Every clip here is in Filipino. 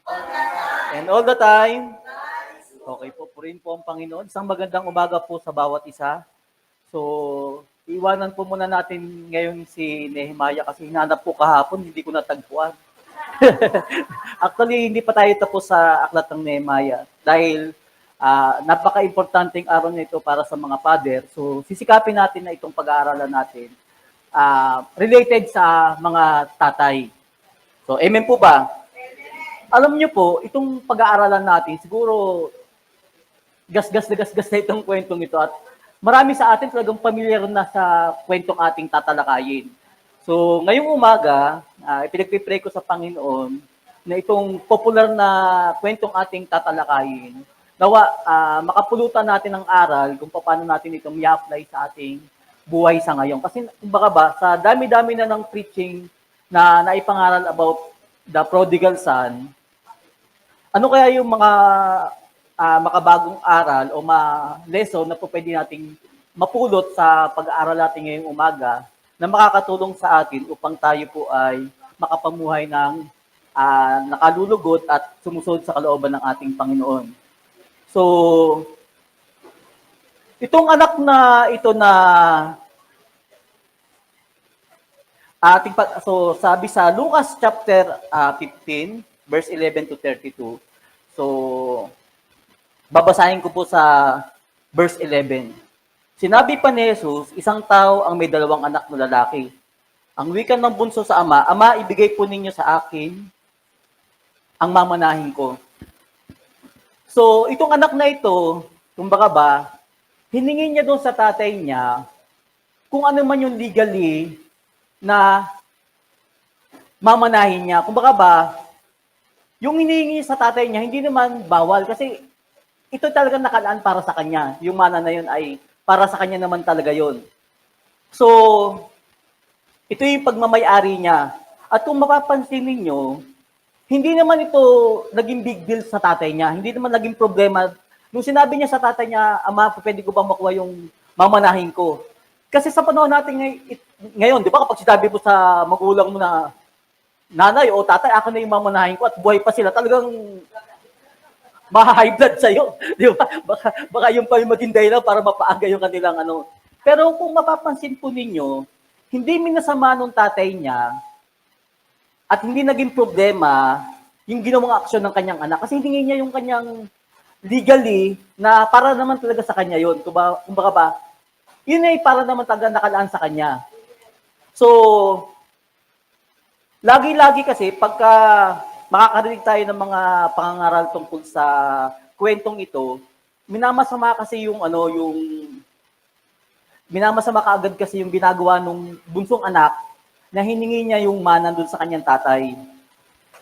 And all the time. Okay po, purihin po ang Panginoon. Isang magandang umaga po sa bawat isa. So, iwanan po muna natin ngayon si Nehemiah kasi hinanap po kahapon, hindi ko natagpuan. Actually, hindi pa tayo tapos sa aklat ng Nehemiah dahil napaka-importanting araw nito para sa mga father. So, sisikapin natin na itong pag-aaralan natin related sa mga tatay. So, amen po ba? Alam niyo po, itong pag-aaralan natin, siguro gasgas na itong kwentong ito at marami sa atin talagang pamilyar na sa kwentong ating tatalakayin. So, ngayong umaga, ipinagpipray ko sa Panginoon na itong popular na kwentong ating tatalakayin, nawa makapulutan natin ng aral kung paano natin itong i-apply sa ating buhay sa ngayon. Kasi kumbaga ba, sa dami-dami na ng preaching na naipangaral about the prodigal son, ano kaya yung mga makabagong aral o lesson na po pwede nating mapulot sa pag-aaral natin ngayong umaga na makakatulong sa atin upang tayo po ay makapamuhay ng nakalulugot at sumusunod sa kalooban ng ating Panginoon. So, itong anak na ito na so sabi sa Lucas chapter 15 verse 11 to 32. So, babasahin ko po sa verse 11. Sinabi pa ni Jesus, isang tao ang may dalawang anak na lalaki. Ang wika ng bunso sa ama, Ama, ibigay po ninyo sa akin ang mamanahin ko. So, itong anak na ito, kumbaga ba, hiningi niya doon sa tatay niya kung ano man yung legally na mamanahin niya. Kumbaga ba, yung hinihingi sa tatay niya, hindi naman bawal kasi ito talaga nakalaan para sa kanya. Yung mana na yun ay para sa kanya naman talaga yun. So, ito yung pagmamayari niya. At kung mapapansin ninyo, hindi naman ito naging big deal sa tatay niya. Hindi naman naging problema. Nung sinabi niya sa tatay niya, Ama, pwede ko ba makuha yung mamanahin ko? Kasi sa panahon natin ngayon, di ba kapag sinabi mo sa magulang mo na, nanay o tatay, ako na yung mamanahin ko at buhay pa sila, talagang ma-high blood sa'yo. Di ba? Baka yung pa yung maging dahilan para mapaaga yung kanilang ano. Pero kung mapapansin po ninyo, hindi minasama nung tatay niya at hindi naging problema yung ginawang aksyon ng kanyang anak. Kasi hindi niya yung kanyang legally na para naman talaga sa kanya yun. Kumbaga ba, yun ay para naman talaga nakalaan sa kanya. So, lagi-lagi kasi pagka makakarinig tayo ng mga pangangaral tungkol sa kwentong ito, minamasama kasi yung minamasama kaagad kasi yung ginagawa nung bunsong anak na hiningi niya yung mana dun sa kanyang tatay.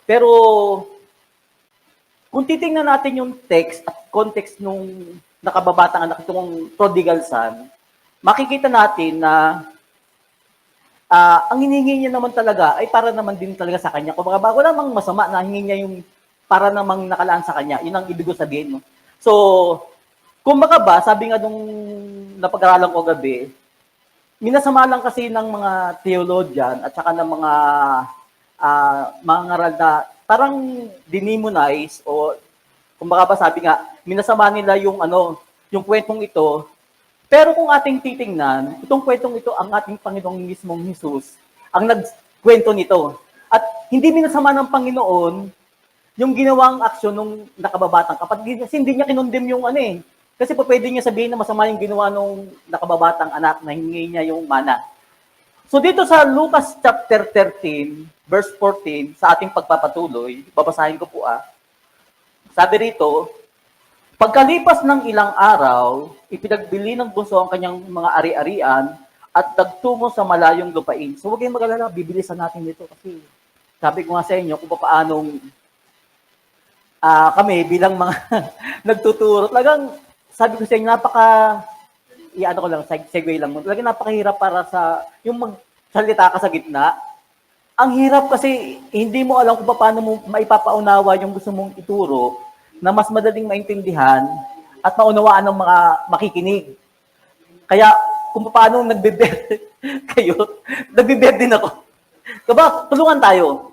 Pero kung titingnan natin yung text at context nung nakababatang anak itong prodigal son, makikita natin na ang hiningi niya naman talaga ay para naman din talaga sa kanya. Kung baka wala namang masama na hiningi niya yung para namang nakalaan sa kanya. Yun ang ibig ko sabihin. No? So, kung baka ba, sabi nga nung napag-aralan ko gabi, minasama lang kasi ng mga theologian at saka ng mga ngaral na parang dinimonize o kung baka ba sabi nga, minasama nila yung kwentong ito. Pero kung ating titingnan, itong kwentong ito ang ating Panginoong mismong Jesus ang nagkwento nito. At hindi minasama ng Panginoon yung ginawang aksyon nung nakababatang kapatid. Kasi hindi niya kinondem yung Kasi pa pwede niya sabihin na masama yung ginawa nung nakababatang anak na hingi niya yung mana. So dito sa Lucas chapter 13, verse 14, sa ating pagpapatuloy, babasahin ko po Sabi rito, pagkalipas ng ilang araw, ipinagbili ng bunso ang kanyang mga ari-arian at nagtungo sa malayong lupain. So huwag kayong mag-alala, bibilisan natin dito kasi sabi ko nga sa inyo kung paanong kami bilang mga nagtuturo. Talagang sabi ko sa inyo, segue lang mo. Talagang napakahirap para sa yung magsalita ka sa gitna. Ang hirap kasi hindi mo alam kung paano mo maipapaunawa yung gusto mong ituro na mas madaling maintindihan at maunawaan ng mga makikinig. Kaya kung paano nagbe-bed kayo, nagbe-bed din ako. Tulungan tayo.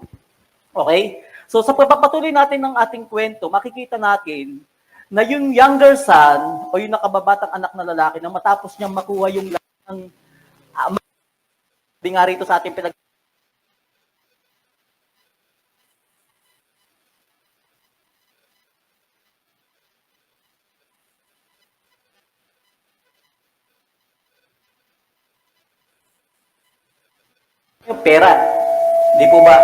Okay? So sa pagpapatuloy natin ng ating kwento, makikita natin na yung younger son o yung nakababatang anak na lalaki na matapos niyang makuha yung lahat ng nga rito sa ating yung pera. Di po ba?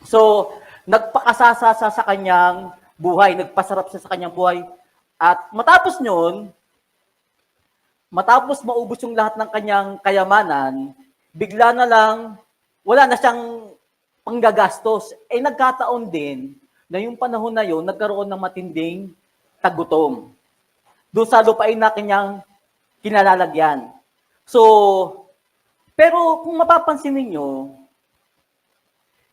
So, nagpakasasa sa kanyang buhay, nagpasarap siya sa kanyang buhay. At matapos nyon, matapos maubos yung lahat ng kanyang kayamanan, bigla na lang, wala na siyang panggagastos. Eh nagkataon din na yung panahon na yun, nagkaroon ng matinding tagutom. Doon sa lupain na kanyang kinalalagyan. So, pero kung mapapansin ninyo,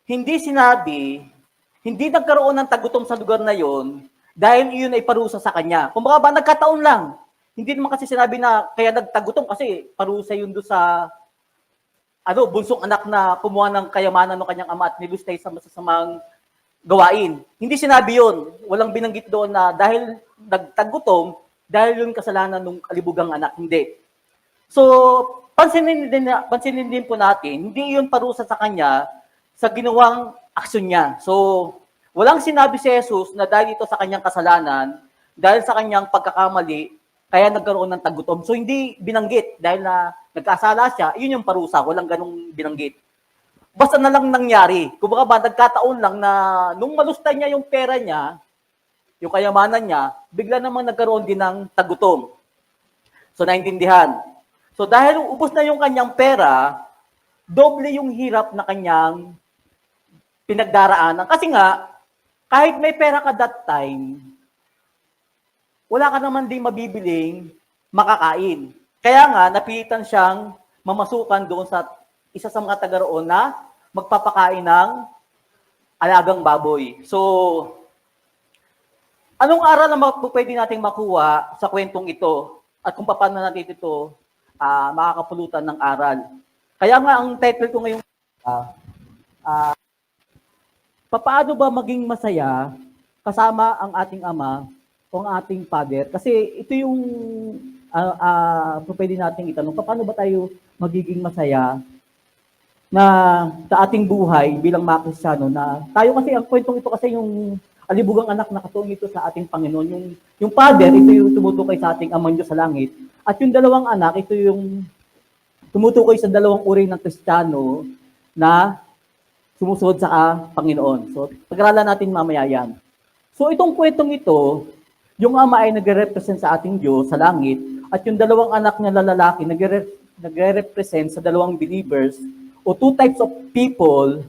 hindi sinabi, hindi nagkaroon ng tagutom sa lugar na yon dahil iyon ay parusa sa kanya. Kung baka ba, nagkataon lang. Hindi naman kasi sinabi na kaya nagtagutom kasi parusa yun doon sa bunsong anak na kumuha ng kayamanan ng kanyang ama at nilustay sa masasamang gawain. Hindi sinabi yun. Walang binanggit doon na dahil nagtagutom, dahil yun kasalanan ng kalibugang anak. Hindi. So, pansinin din po natin, hindi yun parusa sa kanya sa ginawang aksyon niya. So, walang sinabi si Jesus na dahil ito sa kanyang kasalanan, dahil sa kanyang pagkakamali, kaya nagkaroon ng tagutom. So, hindi binanggit dahil na nagkasala siya, yun yung parusa. Walang ganong binanggit. Basta na lang nangyari. Kung baka ba, nagkataon lang na nung malustay niya yung pera niya, yung kayamanan niya, bigla namang nagkaroon din ng tagutom. So, naintindihan. So, dahil ubos na yung kanyang pera, doble yung hirap na kanyang pinagdaraanan. Kasi nga, kahit may pera ka that time, wala ka naman din mabibiling makakain. Kaya nga, napilitan siyang mamasukan doon sa isa sa mga taga roon na magpapakain ng alagang baboy. So, anong aral na pwede nating makuha sa kwentong ito at kung paano natin ito makakapulutan ng aral? Kaya nga, ang title ko ngayon, paano ba maging masaya kasama ang ating ama o ang ating father? Kasi ito yung pwede nating itanong, paano ba tayo magiging masaya na sa ating buhay bilang mga Kristiyano na tayo kasi, ang kwentong ito kasi yung alibugang anak na katuong ito sa ating Panginoon. Yung father, ito yung tumutukoy sa ating amang Diyos sa langit. At yung dalawang anak, ito yung tumutukoy sa dalawang uri ng Kristiyano na sumusunod sa Panginoon. So, pag-aralan natin mamaya yan. So, itong kwentong ito, yung ama ay nagre-represent sa ating Diyos sa langit, at yung dalawang anak niya lalaki nagre-represent sa dalawang believers, o two types of people,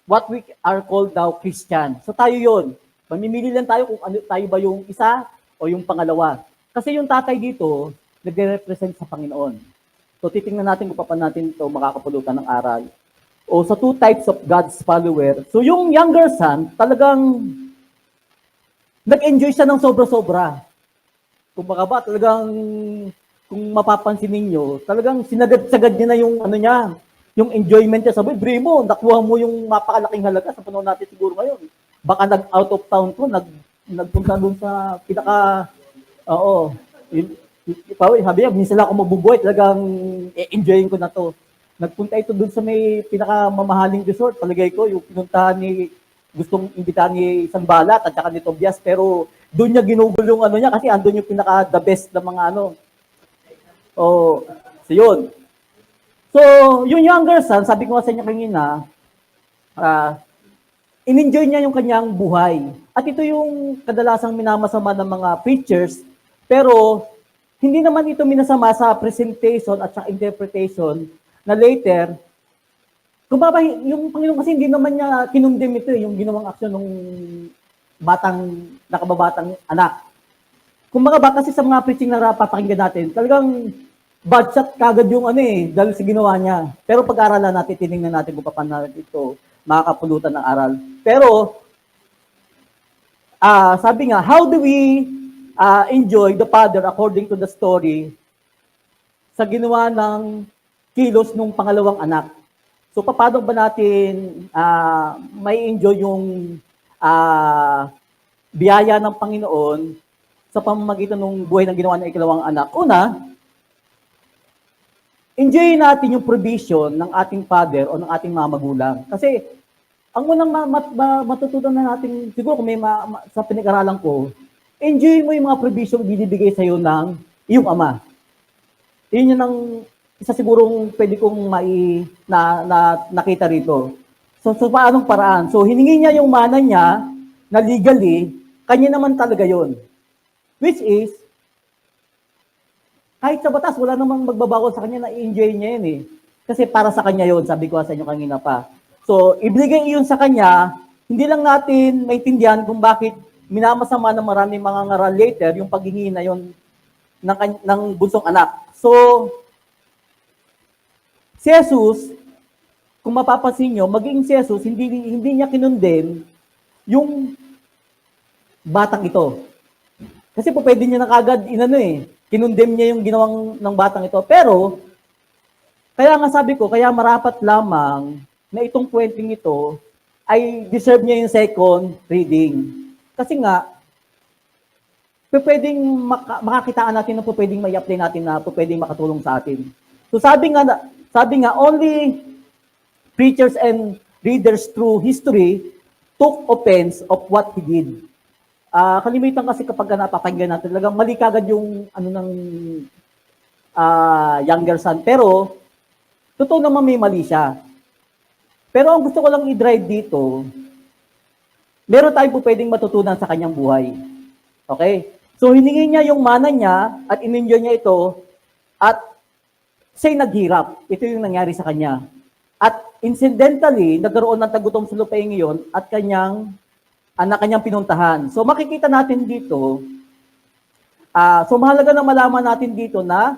what we are called now Christian. So, tayo yon. Mamimili lang tayo kung ano, tayo ba yung isa o yung pangalawa. Kasi yung tatay dito, nagre-represent sa Panginoon. So, titingnan natin kung paano natin ito makakapulutan ng aral. O sa two types of God's follower. So, yung younger son, talagang nag-enjoy siya ng sobra-sobra. Kung baka ba, talagang, kung mapapansin ninyo, talagang sinagad-sagad niya na yung, yung enjoyment niya. Sabi, Brimo, nakuha mo yung mapakalaking halaga sa panahon natin siguro ngayon. Baka nag-out of town ko, nagpunta doon sa sabi niya, minsan lang ako mabubuhay, talagang enjoyin ko na to. Nagpunta ito doon sa may pinakamamahaling resort. Palagay ko, yung pinuntahan gustong imbitahan ni Sanbalat at saka ni Tobias, pero doon niya ginugol yung niya kasi andun yung pinaka-the best na mga so yun. So, yung younger son, sabi ko nga sa inyo kanina, in-enjoy niya yung kanyang buhay. At ito yung kadalasang minamasama ng mga preachers, pero hindi naman ito minasama sa presentation at sa interpretation na later, kumbaga yung Panginoon kasi hindi naman niya kinundem ito, yung ginawang aksyon ng nakababatang anak. Kumbaga ba kasi sa mga preaching na papakinggan natin, talagang bad shot kagad yung dahil sa ginawa niya. Pero pag-aralan natin, tinignan natin kung paano natin ito makakapulutan ng aral. Pero, sabi nga, how do we enjoy the Father according to the story sa ginawa ng kilos ng pangalawang anak? So paano ba natin may enjoy yung biyaya ng Panginoon sa pamamagitan ng buhay ng ginawa ng ikalawang anak? Una, enjoy natin yung provision ng ating father o ng ating mga magulang. Kasi ang unang matutunan na natin, siguro kung may sa pinag-aralan ko, enjoy mo yung mga provision binibigay sa'yo ng iyong ama. Yun yun ang isa sigurong pwede kong nakita rito. So paanong paraan? So hiningi niya yung mana niya na legally, kanya naman talaga yon. Which is, kahit sa batas, wala namang magbabawal sa kanya na i-enjoy niya yun eh. Kasi para sa kanya yon, sabi ko sa inyo kanina pa. So, ibigay iyon sa kanya, hindi lang natin maintindihan kung bakit minamasama ng maraming mga ngaral later yung paghingi na yon ng bunsong anak. So, si Jesus, kung mapapansin nyo, maging si Jesus, hindi niya kinundem yung batang ito. Kasi po pwede niya na kagad kinundem niya yung ginawang ng batang ito. Pero, kaya nga sabi ko, kaya marapat lamang na itong kwenteng ito ay deserve niya yung second reading. Kasi nga, pwedeng makakitaan natin na pwedeng mai-apply natin na pwedeng makatulong sa atin. So sabi nga, only preachers and readers through history took offense of what he did. Kalimitan kasi kapag napapakinggan natin, talagang mali kagad yung ng younger son. Pero, totoo naman may mali siya. Pero ang gusto ko lang i-drive dito, meron tayong pwedeng matutunan sa kanyang buhay. Okay? So, hiningi niya yung mana niya at in-enjoy niya ito at siya'y naghirap. Ito yung nangyari sa kanya. At incidentally, nagkaroon ng tagutom sa lupain ngayon at kanyang pinuntahan. So makikita natin dito, so mahalaga na malaman natin dito na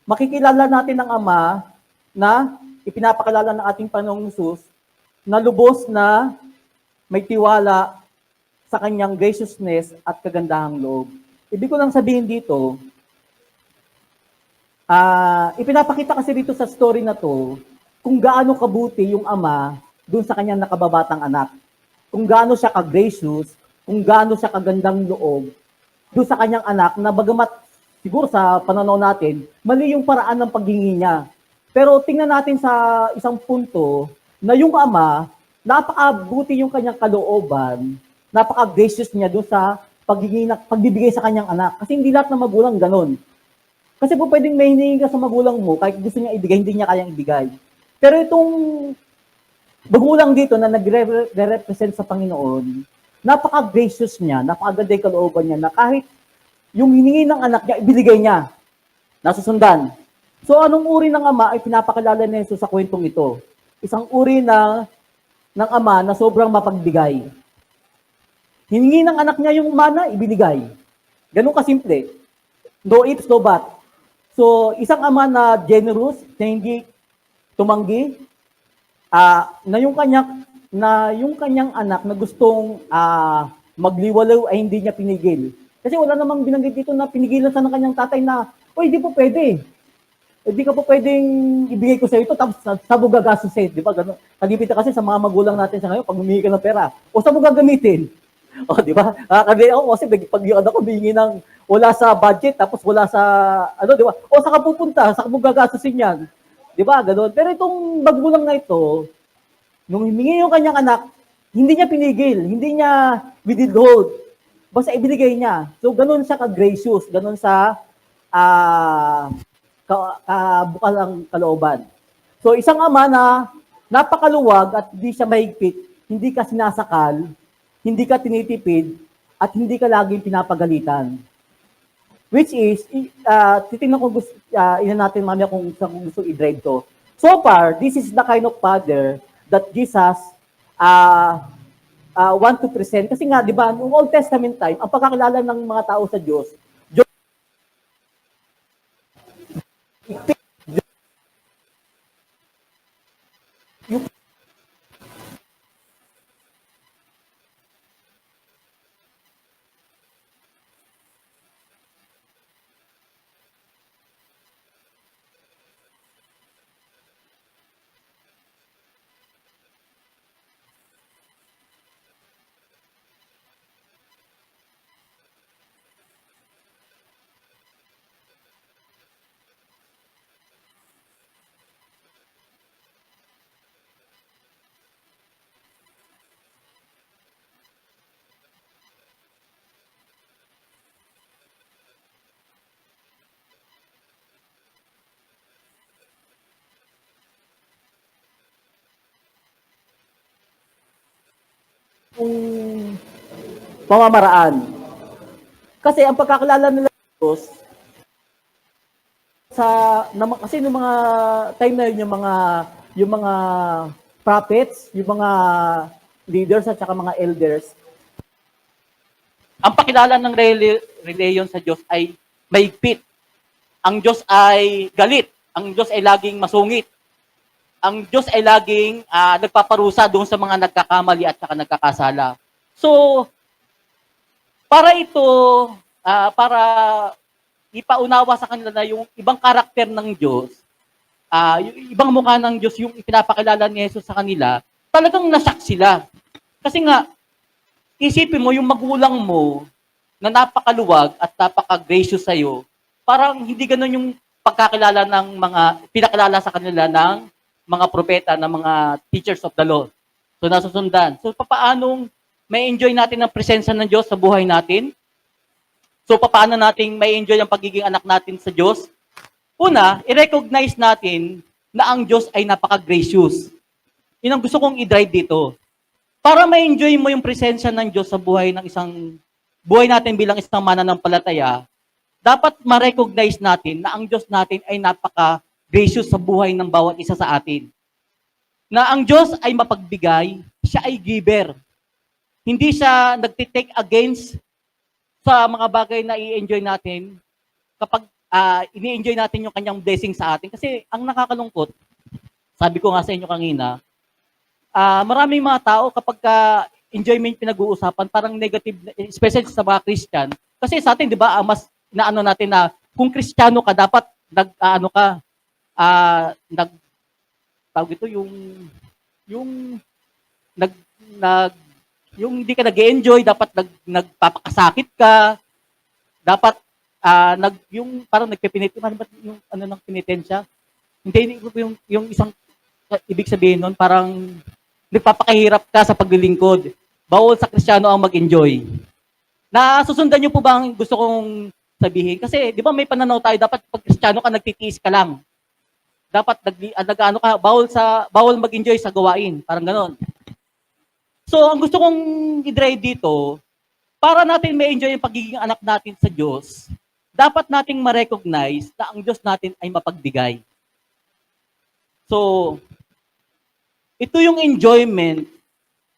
makikilala natin ng Ama na ipinapakilala ng ating Panginoong Hesus na lubos na may tiwala sa kanyang graciousness at kagandahang loob. Ibig ko lang sabihin dito, ipinapakita kasi dito sa story na to kung gaano kabuti yung Ama dun sa kanyang nakababatang anak. Kung gaano siya ka-gracious, kung gaano siya kagandang loob doon sa kanyang anak na bagamat siguro sa pananaw natin, mali yung paraan ng paghingi niya. Pero tingnan natin sa isang punto na yung ama, napakabuti yung kanyang kalooban, napaka-gracious niya doon sa pagbibigay sa kanyang anak. Kasi hindi lahat ng magulang ganun. Kasi po pwedeng may hiningi ka sa magulang mo, kahit gusto niya ibigay, hindi niya kayang ibigay. Pero itong magulang dito na nagre-represent sa Panginoon, napaka-gracious niya, napakaganda yung kalooban niya na kahit yung hiningi ng anak niya, ibinigay niya. Nasusundan. So anong uri ng ama ay pinapakilala ni Jesus sa kwentong ito? Isang uri ng ama na sobrang mapagbigay. Hiningi ng anak niya yung mana, ibinigay. Ganun kasimple. No ifs, no buts. So isang ama na generous, na hindi tumanggi, na yung kanyang anak na gustong magliwalaw ay hindi niya pinigil. Kasi wala namang binanggit dito na pinigilan sa ng kanyang tatay na, "Oy, di po pwede. Hindi ka po pwedeng ibigay ko sa ito tapos sa mo gagastusin." Di ba? Ganun. Kalipit kasi sa mga magulang natin sa ngayon pag humingi ka ng pera, o sa mo gagamitin? O, di ba? Nakakagaya ako kasi pag yung anak ko humingi ng wala sa budget tapos wala sa di ba? O saan ka pupunta? Saan mo gagastusin yan? Di ba? Ganun. Pero itong magulang na ito, nung himingi yung kanyang anak, hindi niya pinigil, hindi niya withhold. Basta ibinigay niya. So, ganun siya ka-gracious, ganun sa bukal ang kalooban. So, isang ama na napakaluwag at hindi siya mahigpit, hindi ka sinasakal, hindi ka tinitipid, at hindi ka laging pinapagalitan. Which is, titingnan ko natin mamaya kung gusto i-drive to. So far, this is the kind of father that Jesus want to present. Kasi nga, di ba, noong Old Testament time, ang pagkakilala ng mga tao sa Diyos, pamamaraan. Kasi ang pagkakilala nila ng Diyos, kasi nung mga time na yun, yung mga prophets, yung mga leaders at saka mga elders, ang pakilala ng reliyon sa Diyos ay mahigpit. Ang Diyos ay galit. Ang Diyos ay laging masungit. Ang Diyos ay laging nagpaparusa doon sa mga nagkakamali at saka nagkakasala. So, para ito, para ipaunawa sa kanila na yung ibang karakter ng Diyos, yung ibang mukha ng Diyos, yung ipinapakilala ni Jesus sa kanila, talagang nasyak sila. Kasi nga, isipin mo, yung magulang mo, na napakaluwag at napaka-gracious sa'yo, parang hindi ganun yung pagkakilala ng pinakilala sa kanila ng mga propeta, ng mga teachers of the law. So, nasusundan. So, paanong may enjoy natin ang presensya ng Diyos sa buhay natin? So, paano natin may enjoy ang pagiging anak natin sa Diyos? Una, i-recognize natin na ang Diyos ay napaka-gracious. Yun ang gusto kong i-drive dito. Para ma-enjoy mo yung presensya ng Diyos sa buhay natin bilang isang mananampalataya, dapat ma-recognize natin na ang Diyos natin ay napaka-gracious sa buhay ng bawat isa sa atin. Na ang Diyos ay mapagbigay, siya ay giver. Hindi siya nagtitake against sa mga bagay na i-enjoy natin kapag ini-enjoy natin yung kanyang blessing sa atin. Kasi ang nakakalungkot, sabi ko nga sa inyo kanina, maraming mga tao kapag enjoyment pinag-uusapan, parang negative, especially sa mga Christian. Kasi sa atin, di ba, mas naano natin na kung Kristiyano ka, dapat tawag ito, yung hindi ka nag-enjoy, dapat nagpapakasakit ka, dapat yung parang yung ng penitensya. Hindi yung isang ibig sabihin nun, parang nagpapakahirap ka sa paglilingkod. Bawal sa Kristiyano ang mag-enjoy. Nasusundan niyo po ba ang gusto kong sabihin? Kasi, di ba may pananaw tayo, dapat pag Kristiyano ka, nagtitiis ka lang. Dapat bawal mag-enjoy sa gawain. Parang ganon. So, ang gusto kong i-drive dito, para natin may enjoy yung pagiging anak natin sa Diyos, dapat nating ma-recognize na ang Diyos natin ay mapagbigay. So, ito yung enjoyment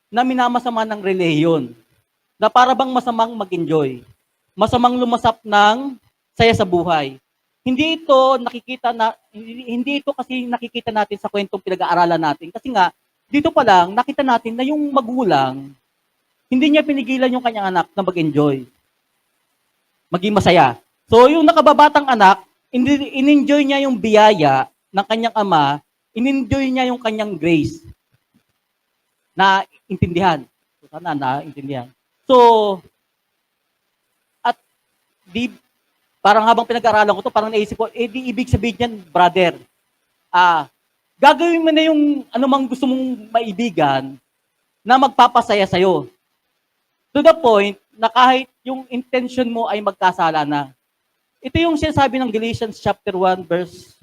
na minamasama ng reliyon. Na para bang masamang mag-enjoy. Masamang lumasap ng saya sa buhay. Hindi ito kasi nakikita natin sa kwentong pinag-aaralan natin. Kasi nga, dito pa lang, nakita natin na yung magulang, hindi niya pinigilan yung kanyang anak na mag-enjoy. Maging masaya. So, yung nakababatang anak, in-enjoy niya yung biyaya ng kanyang ama, in-enjoy niya yung kanyang grace. Na intindihan. So, sana naintindihan. So, at parang habang pinag-aralan ko to, parang naisip ko, di ibig sabihin yan, brother, gagawin mo na yung anumang gusto mong maibigan na magpapasaya sa'yo. To the point na kahit yung intention mo ay magkasala na. Ito yung sinasabi ng Galatians chapter 1 verse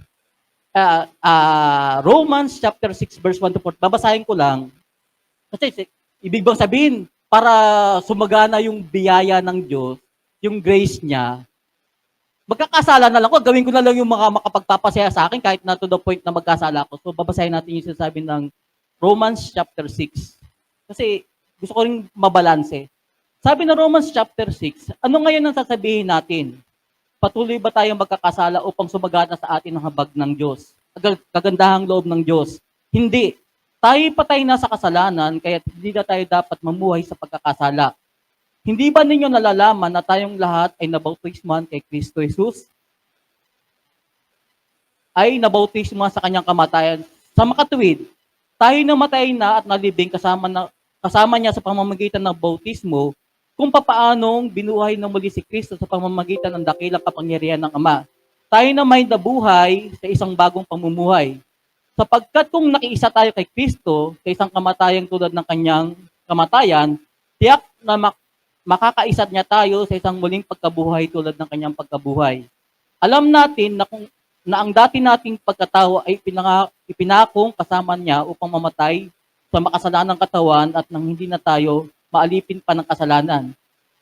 Romans chapter 6 verse 1 to 4. Babasahin ko lang. Kasi ibig bang sabihin, para sumagana yung biyaya ng Diyos, yung grace niya, magkakasala na lang ko, gawin ko na lang yung mga makapagpapasaya sa akin kahit na to the point na magkasala ko. So babasahin natin yung sinasabi ng Romans chapter 6. Kasi gusto ko rin mabalanse. Sabi ng Romans chapter 6, ano ngayon ang sasabihin natin? Patuloy ba tayong magkakasala upang sumagana sa atin ang habag ng Diyos? Kagandahang loob ng Diyos? Hindi. Tayo patay na sa kasalanan, kaya hindi na tayo dapat mamuhay sa pagkakasala. Hindi ba ninyo nalalaman na tayong lahat ay nabautismuhan kay Kristo Jesus? Ay nabautismuhan sa kanyang kamatayan. Sa makatuwid, tayo namatay na at nalibing kasama niya sa pamamagitan ng bautismo, kung papaanong binuhay na muli si Kristo sa pamamagitan ng dakilang kapangyarihan ng Ama. Tayo na may nabuhay sa isang bagong pamumuhay. Sapagkat kung nakiisa tayo kay Kristo, sa isang kamatayang tulad ng kanyang kamatayan, tiyak na makakaisat niya tayo sa isang muling pagkabuhay tulad ng kanyang pagkabuhay. Alam natin na ang dati nating pagkatao ay ipinakong kasama niya upang mamatay sa makasalanang katawan at nang hindi na tayo maalipin pa ng kasalanan.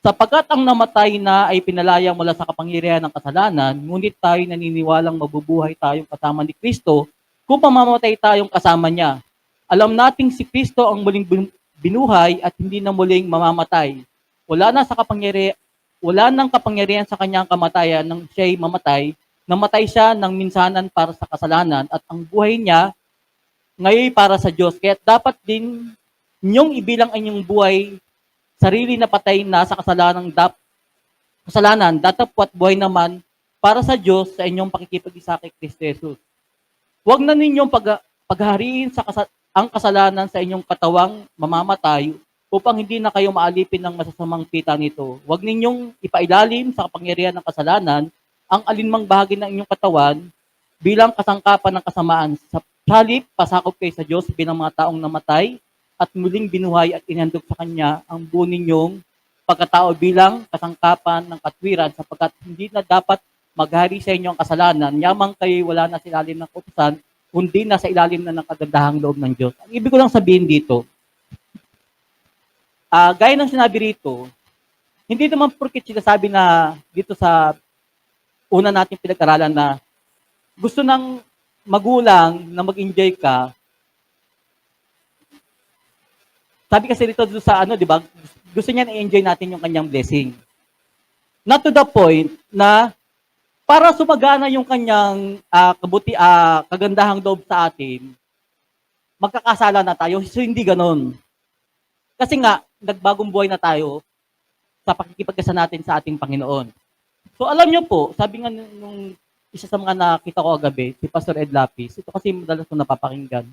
Sapagkat ang namatay na ay pinalaya mula sa kapangyarihan ng kasalanan, ngunit tayo naniniwalang mabubuhay tayong kasama ni Kristo kung pamamatay tayong kasama niya. Alam nating si Kristo ang muling binuhay at hindi na muling mamamatay. Wala nang kapangyarihan sa kanyang kamatayan nang siya'y mamatay. Namatay siya ng minsanan para sa kasalanan at ang buhay niya ngayon para sa Diyos. Kaya dapat din ninyong ibilang ang inyong buhay sarili na patay na sa kasalanan, datapwat buhay naman para sa Diyos sa inyong pakikipag-isa kay Kristo Jesus. Huwag na ninyong paghariin ang kasalanan sa inyong katawang mamamatay upang hindi na kayo maalipin ng masasamang pita nito. Huwag ninyong ipailalim sa kapangyarihan ng kasalanan ang alinmang bahagi ng inyong katawan bilang kasangkapan ng kasamaan. Sa halip, pasakop kayo sa Diyos bilang mga taong namatay at muling binuhay at inhandog sa Kanya ang buo ninyong pagkatao bilang kasangkapan ng katwiran sapagkat hindi na dapat maghari sa inyo ang kasalanan, yamang kayo wala na sa ilalim ng kautusan, kundi na sa ilalim na ng kagandahang loob ng Diyos. Ang ibig ko lang sabihin dito, gaya ng sinabi rito, hindi naman porket sinasabi na dito sa una natin pinag-aralan na gusto ng magulang na mag-enjoy ka. Sabi kasi dito sa di ba? Gusto niya na-enjoy natin yung kanyang blessing. Not to the point na para sumagana yung kanyang kagandahang loob sa atin, magkakasala na tayo. So hindi ganoon. Kasi nga, nagbagong buhay na tayo sa pakikipagkasa natin sa ating Panginoon. So alam niyo po, sabi nga nung isa sa mga nakita ko kagabi, si Pastor Ed Lapis, ito kasi madalas ko napapakinggan.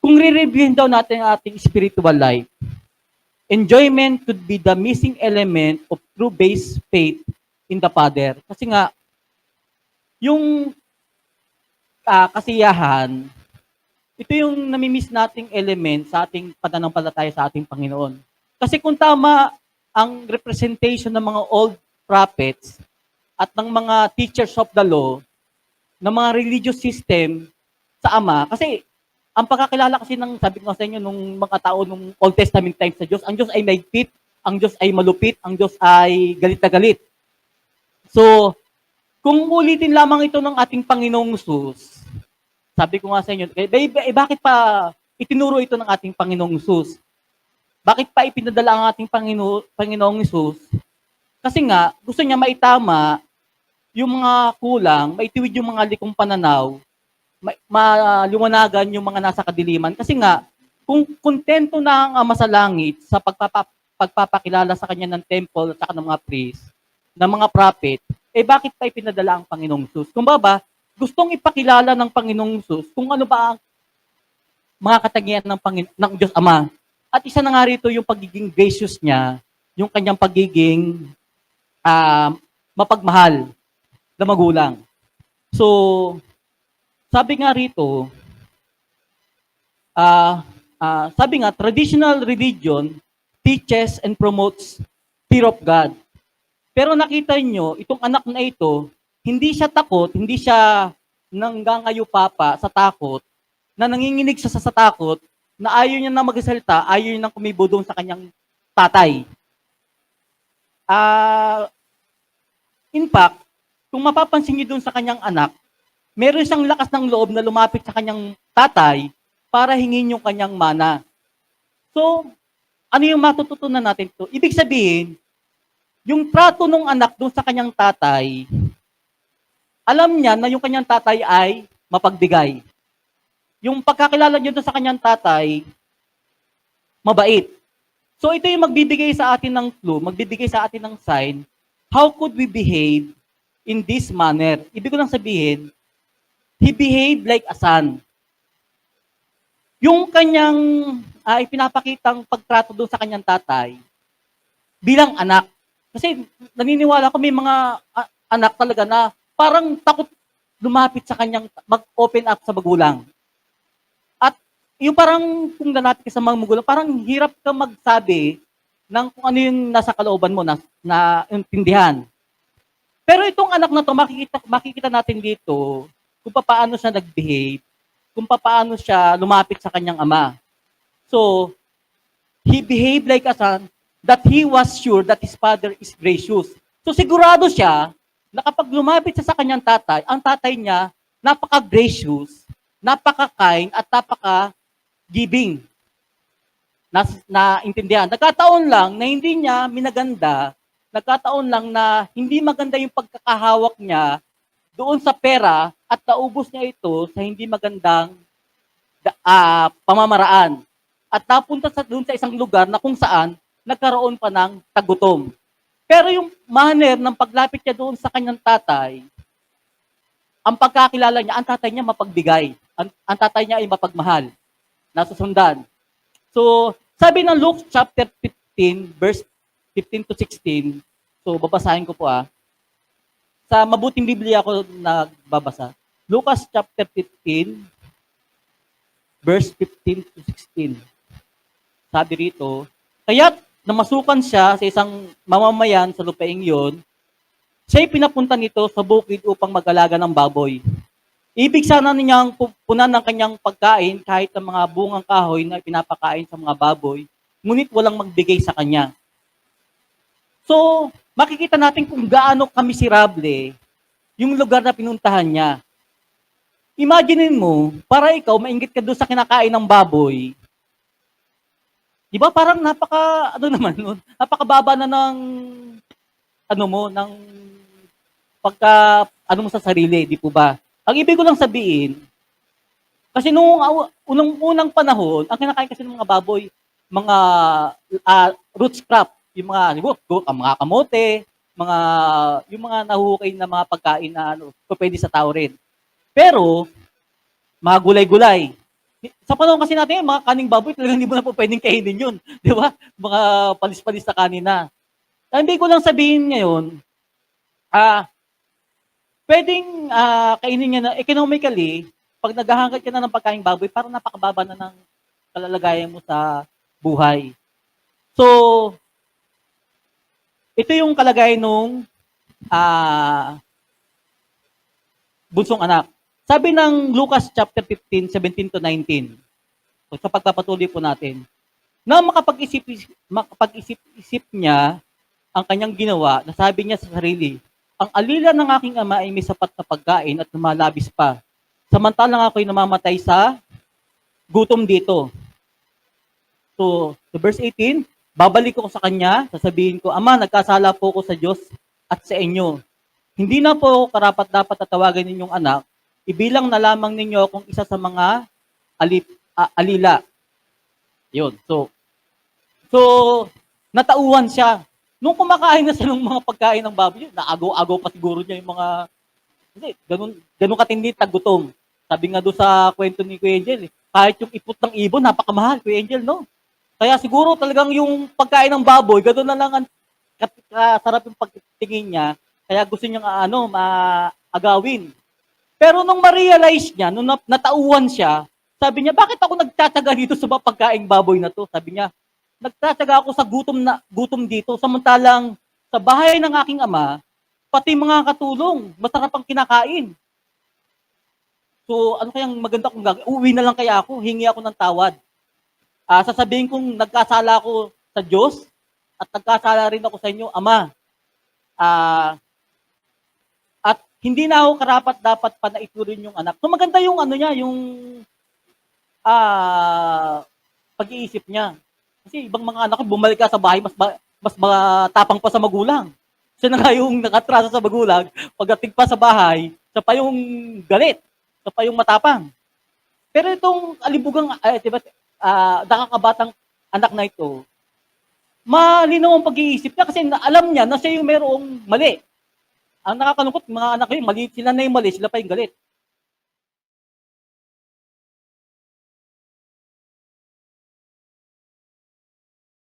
Kung re-reviewin daw natin ang ating spiritual life, enjoyment could be the missing element of true base faith in the Father. Kasi nga, yung kasiyahan, ito yung namimiss nating element sa ating pananampalataya sa ating Panginoon. Kasi kung tama ang representation ng mga old prophets at ng mga teachers of the law, ng mga religious system sa Ama, kasi ang pagkakilala kasi ng, sabi ko sa inyo, nung mga tao nung Old Testament times sa Diyos, ang Diyos ay mahigpit, ang Diyos ay malupit, ang Diyos ay galit na galit. So, kung ulitin lamang ito ng ating Panginoong Jesus, sabi ko nga sa inyo, bakit pa itinuro ito ng ating Panginoong Jesus? Bakit pa ipinadala ang ating Panginoong Jesus? Kasi nga, gusto niya maitama yung mga kulang, maitiwid yung mga likong pananaw, maliwanagan yung mga nasa kadiliman. Kasi nga, kung kontento na ang Ama sa langit sa pagpapakilala sa kanya ng temple at saka ng mga priest, ng mga prophet, bakit pa ipinadala ang Panginoong Jesus? Kung ba, gustong ipakilala ng Panginoong Jesus kung ano ba ang mga katangian ng Diyos Ama. At isa na nga rito yung pagiging gracious niya, yung kanyang pagiging mapagmahal na magulang. So, sabi nga rito, sabi nga, traditional religion teaches and promotes fear of God. Pero nakita nyo, itong anak na ito, hindi siya takot, hindi siya nanggangayupapa sa takot, na nanginginig siya sa takot, na ayaw niya na magsalita, ayaw niya na kumibo doon sa kanyang tatay. In fact, kung mapapansin niyo doon sa kanyang anak, meron siyang lakas ng loob na lumapit sa kanyang tatay para hingin yung kanyang mana. So, ano yung matututunan natin ito? Ibig sabihin, yung trato ng anak doon sa kanyang tatay, alam niya na yung kanyang tatay ay mapagbigay. Yung pagkakilala niyo doon sa kanyang tatay, mabait. So, ito yung magbibigay sa atin ng clue, magbibigay sa atin ng sign, how could we behave in this manner? Ibig ko lang sabihin, he behaved like a son. Yung kanyang ipinapakitang pagtrato doon sa kanyang tatay bilang anak. Kasi naniniwala ko may mga anak talaga na parang takot lumapit sa kanyang mag-open up sa magulang. At yung parang kung lalapit ka sa mga magulang, parang hirap ka magsabi ng kung ano yung nasa kalooban mo na intindihan. Pero itong anak na to, makikita natin dito kung paano siya nag-behave, kung paano siya lumapit sa kanyang ama. So, he behaved like a son, that he was sure that his father is gracious. So sigurado siya na kapag lumapit siya sa kanyang tatay, ang tatay niya napaka-gracious, napaka-kind, at napaka-giving. Naintindihan. Nagkataon lang na hindi niya minaganda, nagkataon lang na hindi maganda yung pagkakahawak niya doon sa pera at naubos niya ito sa hindi magandang pamamaraan. At napunta doon sa isang lugar na kung saan nagkaroon pa ng tagutom. Pero yung manner ng paglapit niya doon sa kanyang tatay, ang pagkakilala niya, ang tatay niya mapagbigay. Ang tatay niya ay mapagmahal. Nasusundan. So, sabi ng Luke chapter 15, verse 15 to 16, so babasahin ko po Sa mabuting Biblia ako nagbabasa. Lucas chapter 15, verse 15 to 16. Sabi rito, kaya't namasukan siya sa isang mamamayan sa lupaing yon, siya'y pinapunta nito sa bukid upang mag-alaga ng baboy. Ibig sana niyang punan ng kanyang pagkain kahit ang mga bungang kahoy na pinapakain sa mga baboy, ngunit walang magbigay sa kanya. So, makikita natin kung gaano kamiserable yung lugar na pinuntahan niya. Imaginin mo, para ikaw, mainggit ka doon sa kinakain ng baboy. Di ba parang napakababa na ng, ng pagka, mo sa sarili, di po ba? Ang ibig ko lang sabihin, kasi nung unang panahon, ang kinakain kasi ng mga baboy, mga roots crop, yung mga, ang mga kamote, yung mga nahuhukay na mga pagkain na pwede sa tao rin. Pero, mga gulay-gulay. Sa panahon kasi natin, mga kaning baboy, talagang hindi mo na po pwedeng kainin yun. Di ba? Mga palis-palis na kanina. Ang ibig ko lang sabihin ngayon, pwedeng kainin niya na economically, pag naghahangad ka na ng pagkain baboy, parang napakababa na ng kalalagayan mo sa buhay. So, ito yung kalagayan nung bunsong anak. Sabi ng Lucas chapter 15, 17 to 19, so, sa pagpapatuloy po natin, na makapag-isip niya ang kanyang ginawa, nasabi niya sa sarili, ang alila ng aking ama ay may sapat na pagkain at lumalabis pa. Samantalang ako'y namamatay sa gutom dito. So, verse 18, babalik ko sa kanya, sasabihin ko, Ama, nagkasala po ko sa Diyos at sa inyo. Hindi na po karapat-dapat na tawagan ninyong anak, ibilang na lamang ninyo kung isa sa mga alila. Yun. So, natauhan siya. Nung kumakain na siya ng mga pagkain ng baboy, naagaw-agaw pa siguro niya yung mga, ganun katindi tagutom. Sabi nga doon sa kwento ni Kuya Angel, kahit yung ipot ng ibon, napakamahal, Kuya Angel, no? Kaya siguro talagang yung pagkain ng baboy, gano'n na lang ang kasarap yung pagtingin niya, kaya gusto niyang agawin. Pero nung ma-realize niya, nung natauhan siya, sabi niya, bakit ako nagtataga dito sa pagkaing baboy na to? Sabi niya, nagtataga ako sa gutom dito, samantalang sa bahay ng aking ama, pati mga katulong, masarap ang kinakain. So, ano kayang maganda kung gagawin? Uwi na lang kaya ako, hingi ako ng tawad. Sasabihin kong nagkasala ako sa Diyos at nagkasala rin ako sa inyo, Ama. At hindi na ako karapat-dapat pa na iturin yung anak. So maganda yung yung pag-iisip niya. Kasi ibang mga anak, bumalik ka sa bahay, mas matapang pa sa magulang. Siya na nga yung nakatraso sa magulang, pagdating pa sa bahay, siya pa yung galit, siya pa yung matapang. Pero itong alibugang, diba, nakakabatang anak na ito, malinaw ang pag-iisip niya kasi alam niya na siya yung mayroong mali. Ang nakakalungkot, mga anak ko yun, mali, sila na yung mali, sila pa yung galit.